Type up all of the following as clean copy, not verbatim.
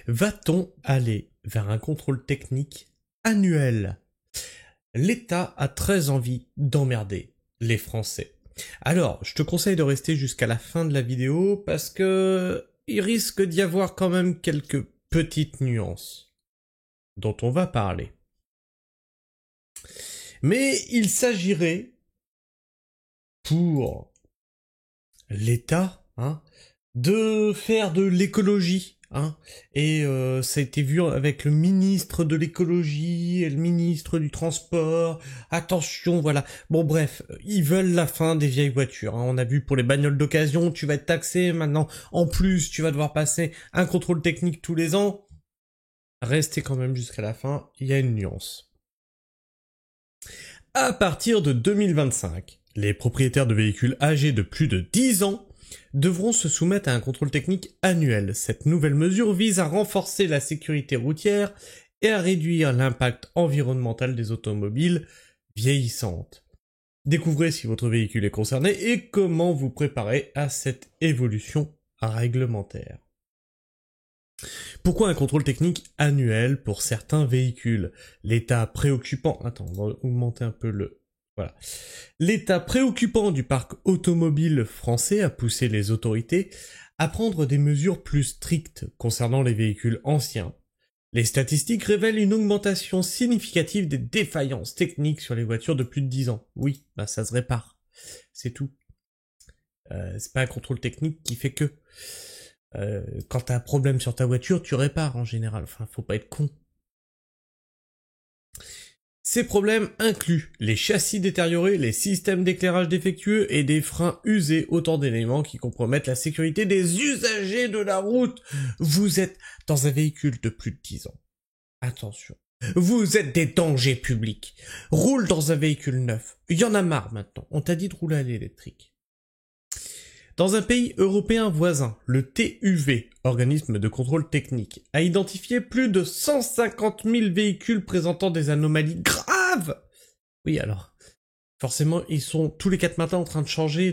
Va-t-on aller vers un contrôle technique annuel? L'État a très envie d'emmerder les Français. Alors, je te conseille de rester jusqu'à la fin de la vidéo parce que il risque d'y avoir quand même quelques petites nuances dont on va parler. Mais il s'agirait pour l'État de faire de l'écologie. Et ça a été vu avec le ministre de l'écologie et le ministre du transport. Attention, voilà. Bon bref, ils veulent la fin des vieilles voitures. On a vu pour les bagnoles d'occasion, tu vas être taxé maintenant. En plus, tu vas devoir passer un contrôle technique tous les ans. Restez quand même jusqu'à la fin, il y a une nuance. À partir de 2025, les propriétaires de véhicules âgés de plus de 10 ans devront se soumettre à un contrôle technique annuel. Cette nouvelle mesure vise à renforcer la sécurité routière et à réduire l'impact environnemental des automobiles vieillissantes. Découvrez si votre véhicule est concerné et comment vous préparer à cette évolution réglementaire. Pourquoi un contrôle technique annuel pour certains véhicules? L'état préoccupant... Attends, on va augmenter un peu le... Voilà. L'état préoccupant du parc automobile français a poussé les autorités à prendre des mesures plus strictes concernant les véhicules anciens. Les statistiques révèlent une augmentation significative des défaillances techniques sur les voitures de plus de 10 ans. Oui, ça se répare. C'est tout. C'est pas un contrôle technique qui fait que... quand t'as un problème sur ta voiture, tu répares en général. Enfin, faut pas être con. Ces problèmes incluent les châssis détériorés, les systèmes d'éclairage défectueux et des freins usés, autant d'éléments qui compromettent la sécurité des usagers de la route. Vous êtes dans un véhicule de plus de 10 ans. Attention. Vous êtes des dangers publics. Roule dans un véhicule neuf. Il y en a marre maintenant. On t'a dit de rouler à l'électrique. Dans un pays européen voisin, le TÜV, organisme de contrôle technique, a identifié plus de 150 000 véhicules présentant des anomalies graves. Oui, alors, forcément, ils sont tous les 4 matins en train de changer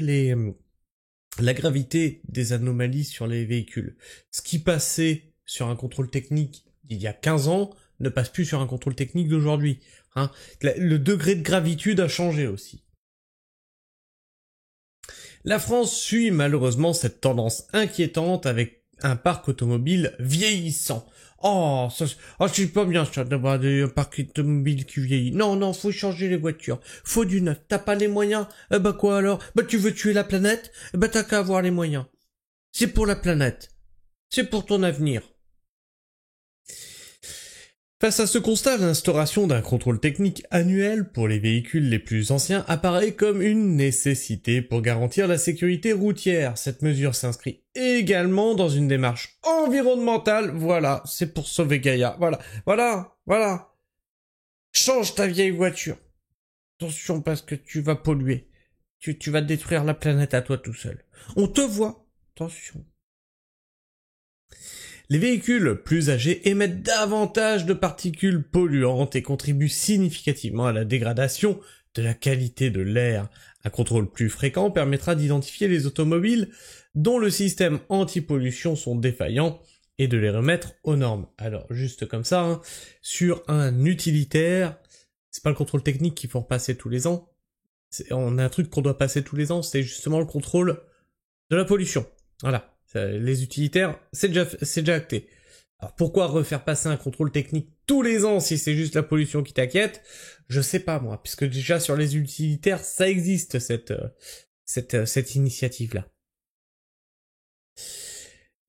la gravité des anomalies sur les véhicules. Ce qui passait sur un contrôle technique d'il y a 15 ans ne passe plus sur un contrôle technique d'aujourd'hui. Le degré de gravitude a changé aussi. La France suit malheureusement cette tendance inquiétante avec un parc automobile vieillissant. C'est pas bien ça d'avoir un parc automobile qui vieillit. Non, faut changer les voitures. Faut du neuf. T'as pas les moyens? Quoi alors? Tu veux tuer la planète? T'as qu'à avoir les moyens. C'est pour la planète. C'est pour ton avenir. Face à ce constat, l'instauration d'un contrôle technique annuel pour les véhicules les plus anciens apparaît comme une nécessité pour garantir la sécurité routière. Cette mesure s'inscrit également dans une démarche environnementale. Voilà, c'est pour sauver Gaïa. Voilà. Change ta vieille voiture. Attention parce que tu vas polluer. Tu vas détruire la planète à toi tout seul. On te voit. Attention. Les véhicules plus âgés émettent davantage de particules polluantes et contribuent significativement à la dégradation de la qualité de l'air. Un contrôle plus fréquent permettra d'identifier les automobiles dont le système anti-pollution sont défaillants et de les remettre aux normes. Alors, juste comme ça, sur un utilitaire, c'est pas le contrôle technique qu'il faut repasser tous les ans. On a un truc qu'on doit passer tous les ans, c'est justement le contrôle de la pollution. Voilà. Les utilitaires, c'est déjà acté. Alors pourquoi refaire passer un contrôle technique tous les ans si c'est juste la pollution qui t'inquiète? Je sais pas moi, puisque déjà sur les utilitaires, ça existe cette initiative-là.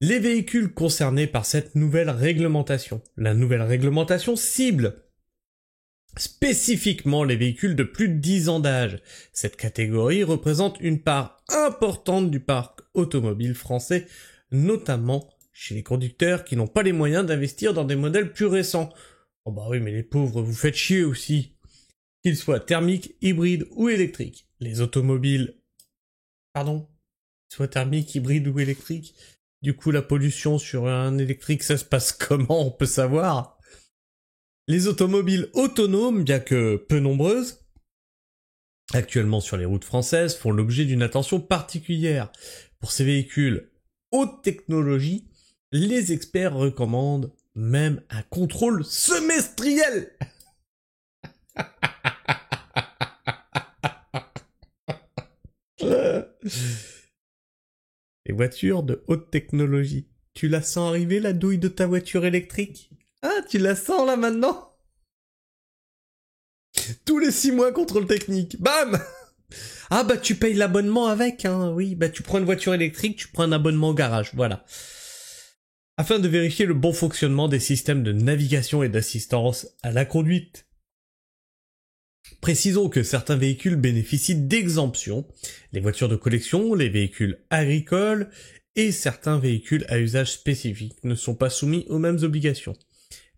Les véhicules concernés par cette nouvelle réglementation. La nouvelle réglementation cible spécifiquement les véhicules de plus de 10 ans d'âge. Cette catégorie représente une part importante du parc automobile français, notamment chez les conducteurs qui n'ont pas les moyens d'investir dans des modèles plus récents. Oh bah oui, mais les pauvres, vous faites chier aussi. Qu'ils soient thermiques, hybrides ou électriques. Les automobiles... soit thermiques, hybrides ou électriques. Du coup, la pollution sur un électrique, ça se passe comment, on peut savoir? Les automobiles autonomes, bien que peu nombreuses, actuellement sur les routes françaises, font l'objet d'une attention particulière. Pour ces véhicules haute technologie, Les experts recommandent même un contrôle semestriel. Les voitures de haute technologie. Tu la sens arriver, la douille de ta voiture électrique? Ah, tu la sens là maintenant? Tous les 6 mois, contrôle technique. Bam! Ah bah tu payes l'abonnement avec, hein, oui. Bah tu prends une voiture électrique, tu prends un abonnement au garage, voilà. Afin de vérifier le bon fonctionnement des systèmes de navigation et d'assistance à la conduite. Précisons que certains véhicules bénéficient d'exemptions, les voitures de collection, les véhicules agricoles et certains véhicules à usage spécifique ne sont pas soumis aux mêmes obligations.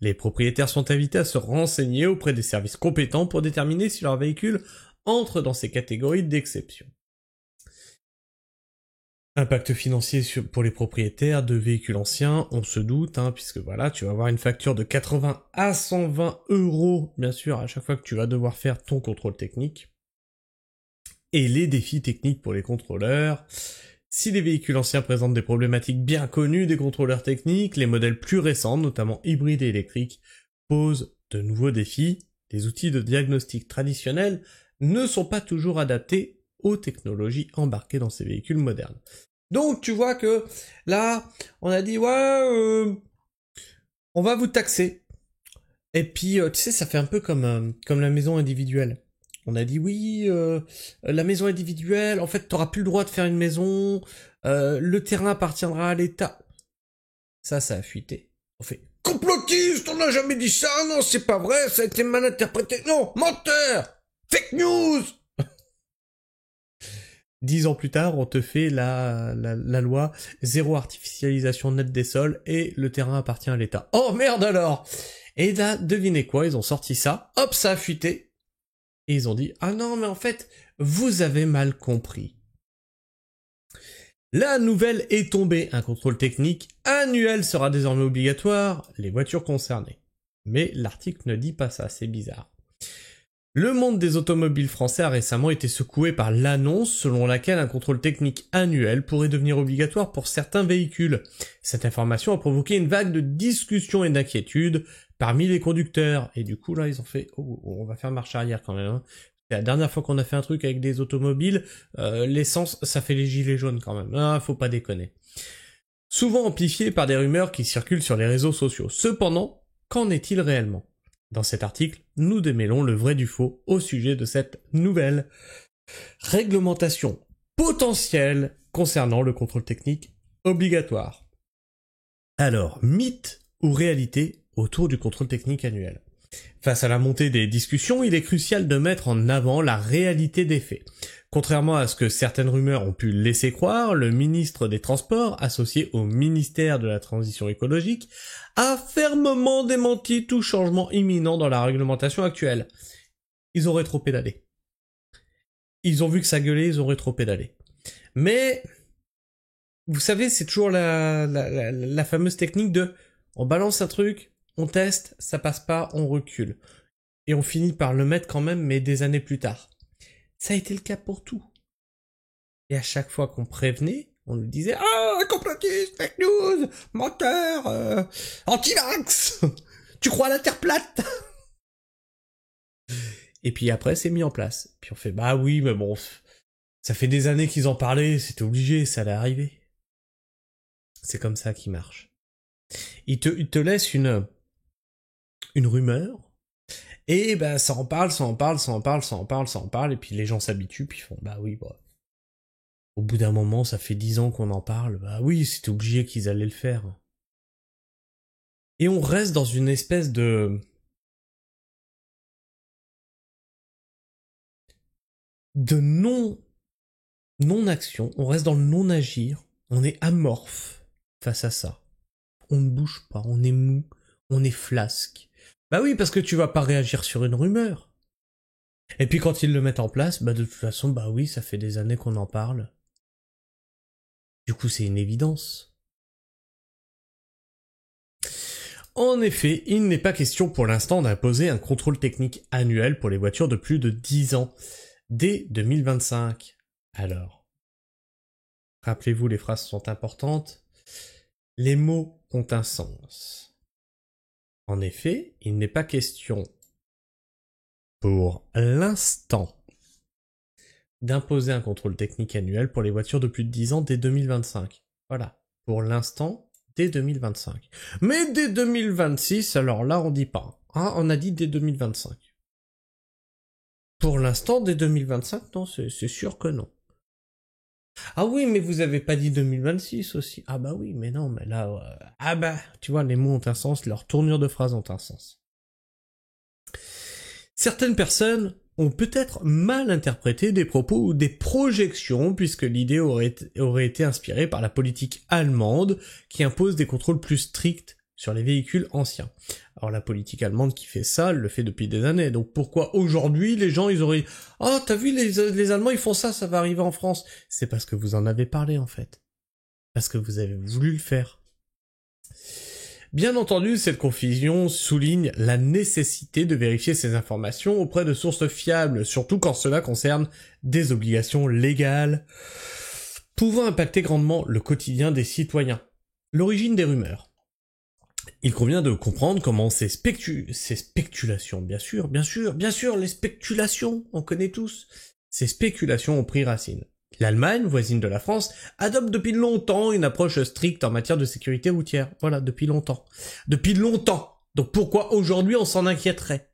Les propriétaires sont invités à se renseigner auprès des services compétents pour déterminer si leur véhicule entre dans ces catégories d'exception. Impact financier pour les propriétaires de véhicules anciens, on se doute, hein, puisque voilà, tu vas avoir une facture de 80 à 120 €, bien sûr, à chaque fois que tu vas devoir faire ton contrôle technique. Et les défis techniques pour les contrôleurs. Si les véhicules anciens présentent des problématiques bien connues des contrôleurs techniques, les modèles plus récents, notamment hybrides et électriques, posent de nouveaux défis. Les outils de diagnostic traditionnels ne sont pas toujours adaptés aux technologies embarquées dans ces véhicules modernes. Donc tu vois que là, on a dit ouais, on va vous taxer. Et puis tu sais, ça fait un peu comme la maison individuelle. On a dit oui, la maison individuelle, en fait, t'auras plus le droit de faire une maison, le terrain appartiendra à l'État. Ça a fuité. On fait complotiste, on n'a jamais dit ça, non, c'est pas vrai, ça a été mal interprété, non, menteur, fake news. 10 ans plus tard, on te fait la loi zéro artificialisation nette des sols et le terrain appartient à l'État. Oh merde alors! Et là, devinez quoi, ils ont sorti ça, hop, ça a fuité. Et ils ont dit, ah non, mais en fait, vous avez mal compris. La nouvelle est tombée, un contrôle technique annuel sera désormais obligatoire, les voitures concernées. Mais l'article ne dit pas ça, c'est bizarre. Le monde des automobiles français a récemment été secoué par l'annonce selon laquelle un contrôle technique annuel pourrait devenir obligatoire pour certains véhicules. Cette information a provoqué une vague de discussions et d'inquiétudes parmi les conducteurs. Et du coup là ils ont fait oh, on va faire marche arrière quand même. Hein. C'est la dernière fois qu'on a fait un truc avec des automobiles, l'essence ça fait les gilets jaunes quand même. Ah, faut pas déconner. Souvent amplifié par des rumeurs qui circulent sur les réseaux sociaux. Cependant, qu'en est-il réellement ? Dans cet article, nous démêlons le vrai du faux au sujet de cette nouvelle réglementation potentielle concernant le contrôle technique obligatoire. Alors, mythe ou réalité autour du contrôle technique annuel ? Face à la montée des discussions, il est crucial de mettre en avant la réalité des faits. Contrairement à ce que certaines rumeurs ont pu laisser croire, le ministre des Transports, associé au ministère de la Transition écologique, a fermement démenti tout changement imminent dans la réglementation actuelle. Ils ont rétropédalé. Ils ont vu que ça gueulait, ils ont rétropédalé. Mais, vous savez, c'est toujours la fameuse technique de on balance un truc, on teste, ça passe pas, on recule. Et on finit par le mettre quand même, mais des années plus tard. Ça a été le cas pour tout. Et à chaque fois qu'on prévenait, on nous disait « Ah, complotiste, fake news, menteur, anti-vax, tu crois à la Terre plate ?» Et puis après, c'est mis en place. Puis on fait « Bah oui, mais bon, ça fait des années qu'ils en parlaient, c'était obligé, ça allait arriver. » C'est comme ça qu'il marche. Il te laisse une rumeur, et bah ça en parle, et puis les gens s'habituent, puis ils font « Bah oui, bah... » Au bout d'un moment, ça fait 10 ans qu'on en parle, bah oui, c'était obligé qu'ils allaient le faire. Et on reste dans une espèce de non-action, on reste dans le non-agir, on est amorphe face à ça. On ne bouge pas, on est mou, on est flasque. Bah oui, parce que tu vas pas réagir sur une rumeur. Et puis quand ils le mettent en place, bah de toute façon, bah oui, ça fait des années qu'on en parle. Du coup, c'est une évidence. En effet, il n'est pas question pour l'instant d'imposer un contrôle technique annuel pour les voitures de plus de 10 ans, dès 2025. Alors, rappelez-vous, les phrases sont importantes. Les mots ont un sens. En effet, il n'est pas question, pour l'instant, d'imposer un contrôle technique annuel pour les voitures de plus de 10 ans dès 2025. Voilà. Pour l'instant, dès 2025. Mais dès 2026, alors là, on dit pas. Hein, on a dit dès 2025. Pour l'instant, dès 2025, non, c'est sûr que non. Ah oui, mais vous avez pas dit 2026 aussi. Ah bah oui, mais non, mais là... Ah bah, tu vois, les mots ont un sens, leurs tournures de phrases ont un sens. Certaines personnes ont peut-être mal interprété des propos ou des projections, puisque l'idée aurait été inspirée par la politique allemande, qui impose des contrôles plus stricts sur les véhicules anciens. Alors la politique allemande qui fait ça, elle le fait depuis des années, donc pourquoi aujourd'hui les gens ils auraient « Oh, t'as vu, les Allemands ils font ça, ça va arriver en France !» C'est parce que vous en avez parlé en fait. Parce que vous avez voulu le faire. Bien entendu, cette confusion souligne la nécessité de vérifier ces informations auprès de sources fiables, surtout quand cela concerne des obligations légales, pouvant impacter grandement le quotidien des citoyens. L'origine des rumeurs. Il convient de comprendre comment ces spéculations, bien sûr, les spéculations, on connaît tous, ces spéculations ont pris racine. L'Allemagne, voisine de la France, adopte depuis longtemps une approche stricte en matière de sécurité routière. Voilà, depuis longtemps. Depuis longtemps. Donc pourquoi aujourd'hui on s'en inquiéterait?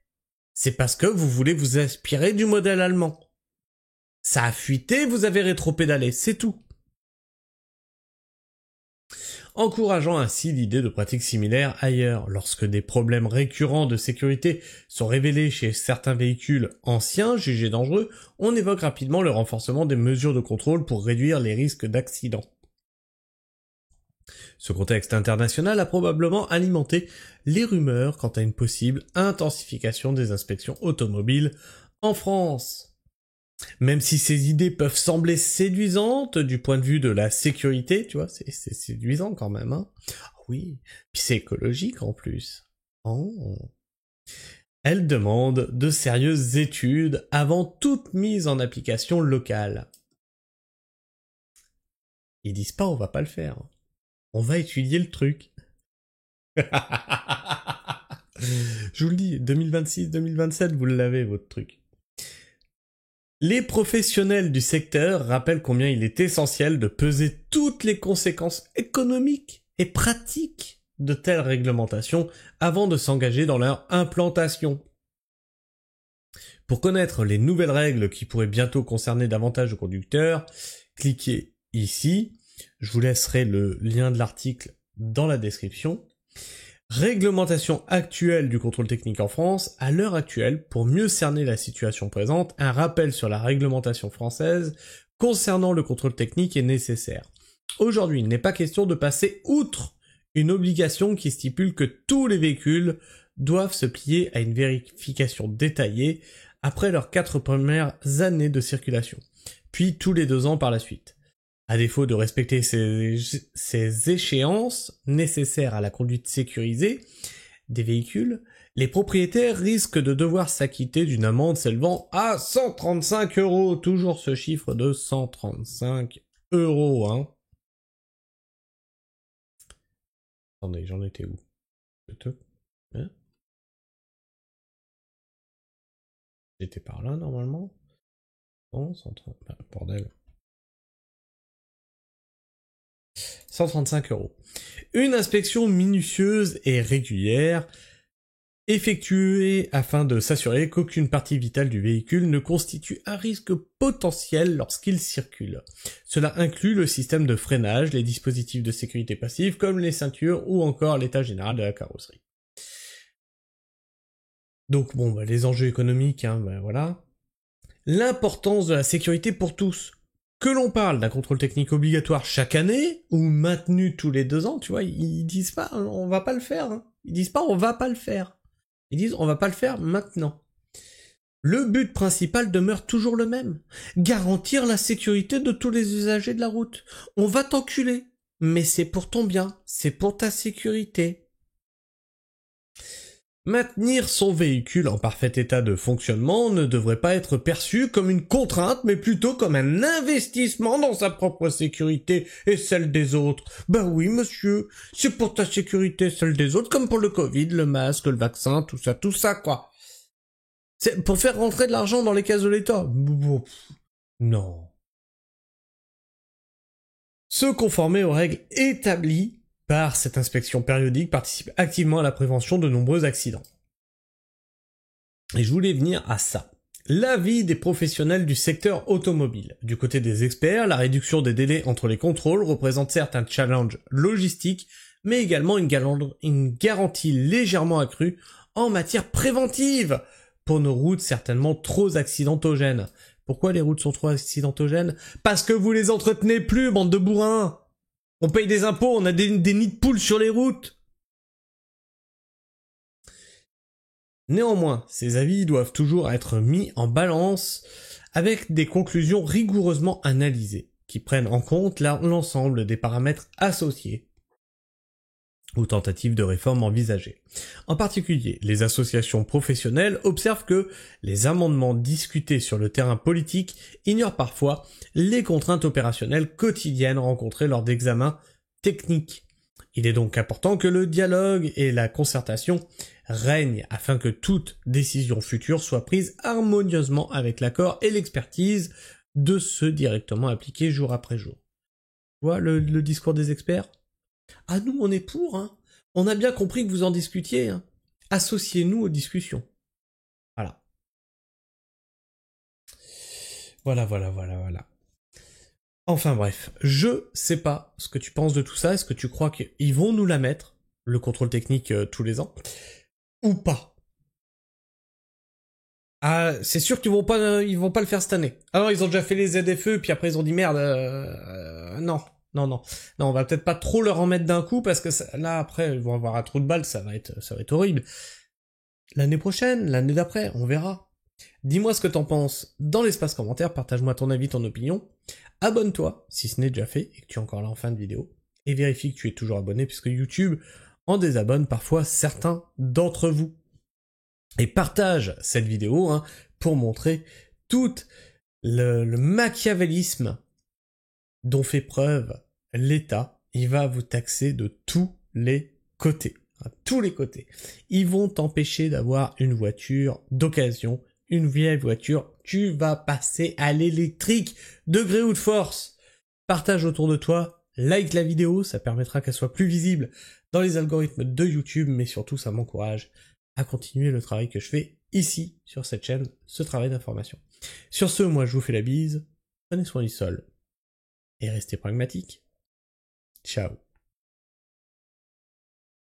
C'est parce que vous voulez vous inspirer du modèle allemand. Ça a fuité, vous avez rétropédalé, c'est tout. Encourageant ainsi l'idée de pratiques similaires ailleurs. Lorsque des problèmes récurrents de sécurité sont révélés chez certains véhicules anciens jugés dangereux, on évoque rapidement le renforcement des mesures de contrôle pour réduire les risques d'accident. Ce contexte international a probablement alimenté les rumeurs quant à une possible intensification des inspections automobiles en France. Même si ces idées peuvent sembler séduisantes du point de vue de la sécurité, tu vois, c'est séduisant quand même, hein. Oui, puis c'est écologique en plus. Oh. Elles demandent de sérieuses études avant toute mise en application locale. Ils disent pas on va pas le faire. On va étudier le truc. Je vous le dis, 2026-2027, vous l'avez votre truc. Les professionnels du secteur rappellent combien il est essentiel de peser toutes les conséquences économiques et pratiques de telles réglementations avant de s'engager dans leur implantation. Pour connaître les nouvelles règles qui pourraient bientôt concerner davantage de conducteurs, cliquez ici. Je vous laisserai le lien de l'article dans la description. Réglementation actuelle du contrôle technique en France. À l'heure actuelle, pour mieux cerner la situation présente, un rappel sur la réglementation française concernant le contrôle technique est nécessaire. Aujourd'hui, il n'est pas question de passer outre une obligation qui stipule que tous les véhicules doivent se plier à une vérification détaillée après leurs 4 premières années de circulation, puis tous les 2 ans par la suite. À défaut de respecter ces échéances nécessaires à la conduite sécurisée des véhicules, les propriétaires risquent de devoir s'acquitter d'une amende s'élevant à 135 €. Toujours ce chiffre de 135 €, hein. Attendez, j'en étais où? Hein? J'étais par là, normalement? Non, 130... bordel. 135 €. Une inspection minutieuse et régulière effectuée afin de s'assurer qu'aucune partie vitale du véhicule ne constitue un risque potentiel lorsqu'il circule. Cela inclut le système de freinage, les dispositifs de sécurité passive comme les ceintures ou encore l'état général de la carrosserie. Donc bon, les enjeux économiques, hein, voilà. L'importance de la sécurité pour tous. Que l'on parle d'un contrôle technique obligatoire chaque année, ou maintenu tous les 2 ans, tu vois, ils disent pas on va pas le faire. Hein. Ils disent pas on va pas le faire. Ils disent on va pas le faire maintenant. Le but principal demeure toujours le même. Garantir la sécurité de tous les usagers de la route. On va t'enculer, mais c'est pour ton bien, c'est pour ta sécurité. Maintenir son véhicule en parfait état de fonctionnement ne devrait pas être perçu comme une contrainte, mais plutôt comme un investissement dans sa propre sécurité et celle des autres. Bah oui, monsieur, c'est pour ta sécurité et celle des autres, comme pour le Covid, le masque, le vaccin, tout ça, quoi. C'est pour faire rentrer de l'argent dans les caisses de l'État. Non. Se conformer aux règles établies par cette inspection périodique participe activement à la prévention de nombreux accidents. Et je voulais venir à ça. L'avis des professionnels du secteur automobile. Du côté des experts, la réduction des délais entre les contrôles représente certes un challenge logistique, mais également une garantie légèrement accrue en matière préventive pour nos routes certainement trop accidentogènes. Pourquoi les routes sont trop accidentogènes? Parce que vous les entretenez plus, bande de bourrins. On paye des impôts, on a des nids de poules sur les routes. Néanmoins, ces avis doivent toujours être mis en balance avec des conclusions rigoureusement analysées, qui prennent en compte l'ensemble des paramètres associés aux tentatives de réforme envisagées. En particulier, les associations professionnelles observent que les amendements discutés sur le terrain politique ignorent parfois les contraintes opérationnelles quotidiennes rencontrées lors d'examens techniques. Il est donc important que le dialogue et la concertation règnent afin que toute décision future soit prise harmonieusement avec l'accord et l'expertise de ceux directement appliqués jour après jour. Tu vois le discours des experts? Ah, nous, on est pour, hein. On a bien compris que vous en discutiez, hein. Associez-nous aux discussions. Voilà. Voilà. Enfin bref, je sais pas ce que tu penses de tout ça. Est-ce que tu crois qu'ils vont nous la mettre, le contrôle technique tous les ans, ou pas? Ah, c'est sûr qu'ils vont pas le faire cette année. Alors ils ont déjà fait les ZFE, puis après ils ont dit merde, non, on va peut-être pas trop leur en mettre d'un coup parce que là après ils vont avoir un trou de balle, ça va être horrible. L'année prochaine, l'année d'après, on verra. Dis-moi ce que t'en penses dans l'espace commentaire, partage-moi ton avis, ton opinion. Abonne-toi si ce n'est déjà fait et que tu es encore là en fin de vidéo. Et vérifie que tu es toujours abonné puisque YouTube en désabonne parfois certains d'entre vous. Et partage cette vidéo pour montrer tout le machiavélisme dont fait preuve l'État. Il va vous taxer de tous les côtés. À tous les côtés. Ils vont t'empêcher d'avoir une voiture d'occasion, une vieille voiture. Tu vas passer à l'électrique, de gré ou de force. Partage autour de toi, like la vidéo, ça permettra qu'elle soit plus visible dans les algorithmes de YouTube, mais surtout ça m'encourage à continuer le travail que je fais ici, sur cette chaîne, ce travail d'information. Sur ce, moi je vous fais la bise, prenez soin du sol, et restez pragmatiques. Ciao.